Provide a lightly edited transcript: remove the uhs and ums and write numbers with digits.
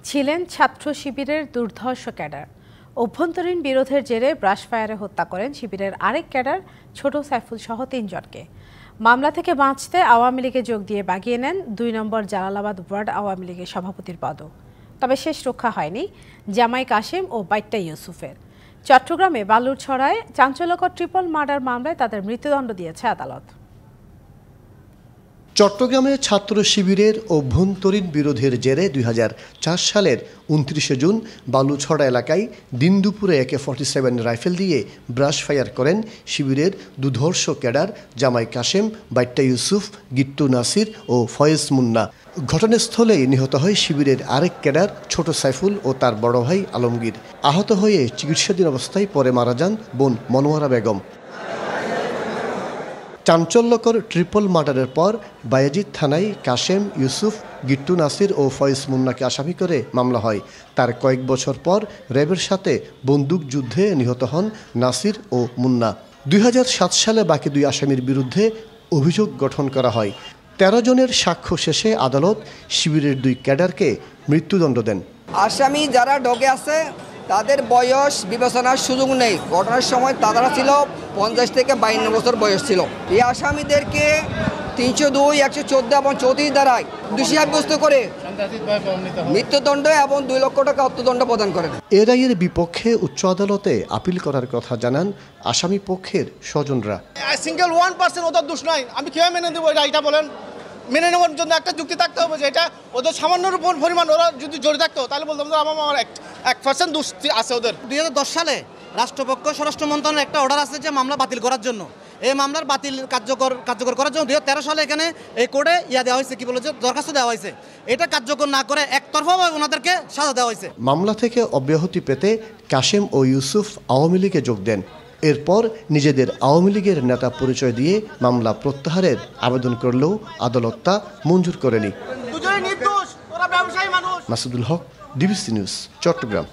ছিলেন ছাত্র শিবিরের দুর্ধর্ষ ক্যাডার। অভ্যন্তরীণ বিরোধের জেরে ব্রাশ ফায়ারে হত্যা করেন শিবিরের আরেক ক্যাডার ছোট সাইফুল সহ ৩ জনকে। মামলা থেকে বাঁচতে আওয়ামী লীগে যোগ দিয়ে বাগিয়ে নেন ২ নম্বর জালালাবাদ ওয়ার্ড আওয়ামী লীগের সভাপতির পদও। তবে শেষ রক্ষা হয়নি জামাই কাশেম ও বাইট্টা ইউসুফের। চট্টগ্রামে বালুরছড়ায় চাঞ্চল্যকর ট্রিপল মার্ডার মামলায় তাদের মৃত্যুদণ্ড দিয়েছে আদালত। চট্টগ্রামে ছাত্র শিবিরের অভ্যন্তরীণ বিরোধের জেরে ২০০৪ সালের ২৯ জুন বালুছড়া এলাকায় দিন দুপুরে AK-47 রাইফেল দিয়ে ব্রাশ ফায়ার করেন শিবিরের দুর্ধর্ষ ক্যাডার জামাই কাশেম, বাইট্টা ইউসুফ, গিট্টু নাসির ও ফয়েজ মুন্না। ঘটনাস্থলেই নিহত হয় শিবিরের আরেক ক্যাডার ছোট সাইফুল ও তার বড় ভাই আলমগীর। আহত হয়ে চিকিৎসাধীন অবস্থায় পরে মারা যান বোন মনোয়ারা বেগম। চাঞ্চল্যকর ট্রিপল মার্ডারের পর বায়েজিদ থানায় কাশেম, ইউসুফ, গিট্টু নাসির ও ফয়েজ মুন্নাকে আসামি করে মামলা হয়। তার কয়েক বছর পর র্যাবের সাথে বন্দুক যুদ্ধে নিহত হন নাসির ও মুন্না। ২০০৭ সালে বাকি ২ আসামির বিরুদ্ধে অভিযোগ গঠন করা হয়। ১৩ জনের সাক্ষ্য শেষে আদালত শিবিরের 2 ক্যাডারকে মৃত্যুদণ্ড দেন। আসামি যারা ডগে আছে তাদের বয়স বিবেচনার সুযোগ নেই। ঘটনার সময় তারা ছিল 50 থেকে 52 বছর বয়স ছিল। এই আসামিদেরকে ৩০২, ১১৪ এবং ৩৪ ধারায় দোষী সাব্যস্ত করে মৃত্যুদণ্ড এবং ২ লক্ষ টাকা অর্থদণ্ড প্রদান করেন। এ রায়ের বিপক্ষে উচ্চ আদালতে আপিল করার কথা জানান আসামি পক্ষের স্বজনরা। সিঙ্গেল 1% ওদের দোষ নাই, আমি কিভাবে মেনে দেবো এটা বলেন? মেনে নেওয়ার জন্য একটা যুক্তি থাকতে হবে যে এটা ওদের সামান্য পরিমাণ ওরা যদি জড়িত থাকতো তাহলে বলতাম যে আমার 1% দোষ আছে ওদের। ২০১০ সালে রাষ্ট্রপক্ষ স্বরাষ্ট্র মন্ত্রণালয়ের একটা অর্ডার আছে যে মামলা বাতিল করার জন্য। এই মামলার বাতিল কার্যকর করার জন্য ২০১৩ সালে এখানে এই কোর্টে দেওয়া হয়েছে, কি বলে যে দরখাস্ত দেওয়া হয়েছে। এটা কার্যকর না করে একতরফাভাবে ওনাদেরকে সাজা দেওয়া হয়েছে। মামলা থেকে অব্যাহতি পেতে কাশেম ও ইউসুফ আওয়ামী লীগে যোগ দেন। এরপর নিজেদের আওয়ামী লীগের নেতা পরিচয় দিয়ে মামলা প্রত্যাহারের আবেদন করলেও আদালত তা মঞ্জুর করেনি। দুজনেই নির্দোষ, ওরা ব্যবসায়ী মানুষ। মাসুদুল হক, ডিবিসি নিউজ, চট্টগ্রাম।